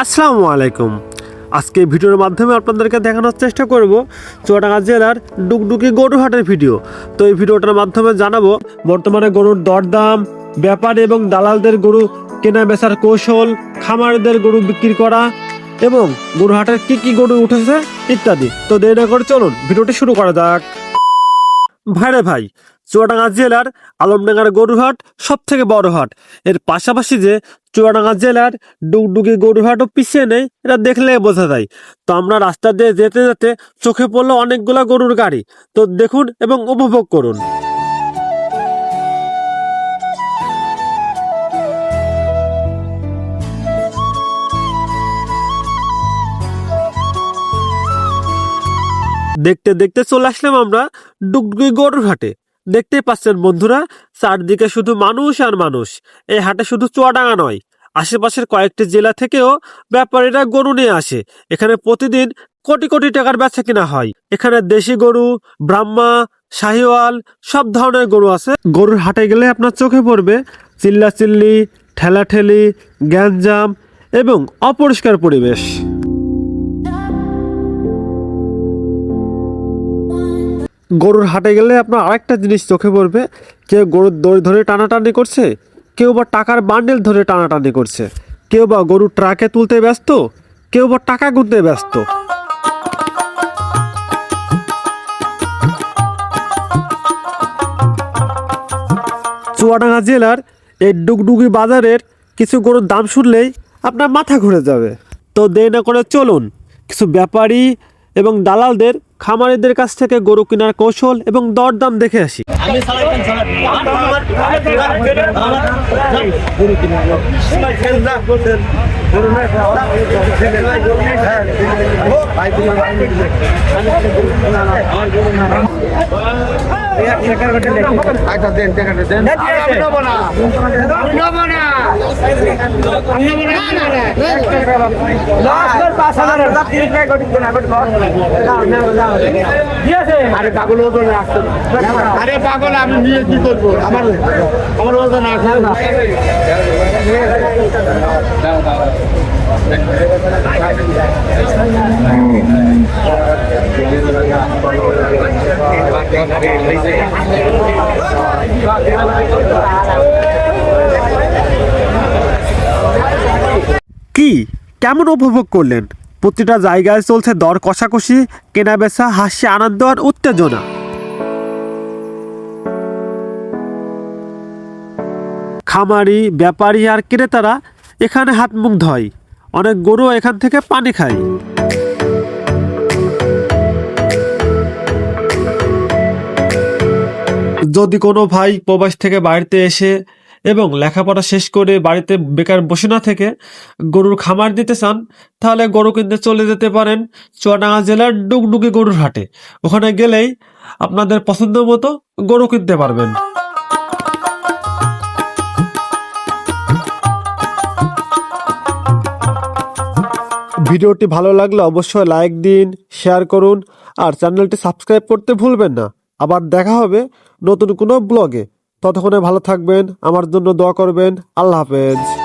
আসসালামু আলাইকুম। আজকে ভিডিওর মাধ্যমে আপনাদেরকে দেখানোর চেষ্টা করব চুয়াডাঙ্গা জেলার ডুগডুগি গরু হাটের ভিডিও। তো এই ভিডিওটার মাধ্যমে জানাবো বর্তমানে গরুর দরদাম, ব্যাপারী এবং দালালদের গরু কেনা বেচার কৌশল, খামারিদের গরু বিক্রি করা এবং গরু হাটের কি কি গরু উঠেছে ইত্যাদি। তো দেরি না করে চলুন ভিডিওটি শুরু করা যাক। ভাইরে ভাই, চুয়াডাঙ্গা জেলার আলমডাঙ্গার গরুহাট সব থেকে বড় হাট। এর পাশাপাশি যে চুয়াডাঙ্গা জেলার ডুগডুগি গরুহাটও পিছিয়ে নেই, এটা দেখলে বোঝা যায়। তো আমরা রাস্তা দিয়ে যেতে যেতে চোখে পড়লো অনেকগুলা গরুর গাড়ি। তো দেখুন এবং উপভোগ করুন। দেখতে দেখতে চলে আসলাম আমরা ডুগডুগি গরুর হাটে। দেখতেই পাচ্ছেন বন্ধুরা, চারদিকে শুধু মানুষ আর মানুষ। এই হাটে শুধু চুয়াডাঙ্গা নয়, আশেপাশের কয়েকটি জেলা থেকেও ব্যাপারীরা গরু নিয়ে আসে। এখানে প্রতিদিন কোটি কোটি টাকার বেচা কিনা হয়। এখানে দেশি গরু, ব্রাহ্মা, শাহিওয়াল সব ধরনের গরু আছে। গরুর হাটে গেলে আপনার চোখে পড়বে চিল্লাচিল্লি, ঠেলাঠেলি, গ্যাঞ্জাম এবং অপরিষ্কার পরিবেশ। গরুর হাটে গেলে আপনার আরেকটা জিনিস চোখে পড়বে, কেউ গরুর দড়ি ধরে টানাটানি করছে, কেউ বা টাকার বান্ডেল ধরে টানাটানি করছে, কেউ বা গরু ট্রাকে তুলতে ব্যস্ত, কেউ বা টাকা গুনতে ব্যস্ত। চুয়াডাঙ্গা জেলার এই ডুগডুগি বাজারের কিছু গরুর দাম শুনলেই আপনার মাথা ঘুরে যাবে। তো দেরি না করে চলুন কিছু ব্যাপারী এবং দালালদের, খামারিদের কাছ থেকে গরু কেনার কৌশল এবং দরদাম দেখে আসি। আরে পাগল ওজন রাখতো, আরে পাগল আমি নিয়ে কি করবো, আমার আমার ওজন আছে না। কি কেমন উপভোগ করলেন? প্রতিটা জায়গায় চলছে দর কষাকষি, কেনা বেচা, হাসি, আনন্দ আর উত্তেজনা। খামারি, ব্যাপারী আর ক্রেতারা এখানে হাত মুখ ধয়। অনেক গরু এখান থেকে পানি খায়। যদি কোনো ভাই প্রবাস থেকে বাড়িতে এসে এবং লেখাপড়া শেষ করে বাড়িতে বেকার বসে না থেকে গরুর খামার দিতে চান, তাহলে গরু কিনতে চলে যেতে পারেন চুয়াডাঙ্গা জেলার ডুগডুগি গরুর হাটে। ওখানে গেলেই আপনাদের পছন্দ মতো গরু কিনতে পারবেন। ভিডিওটি ভালো লাগলে অবশ্যই লাইক দিন, শেয়ার করুন আর চ্যানেলটি সাবস্ক্রাইব করতে ভুলবেন না। আবার দেখা হবে নতুন কোনো ব্লগে। ততক্ষণে ভালো থাকবেন, আমার জন্য দোয়া করবেন। আল্লাহ হাফেজ।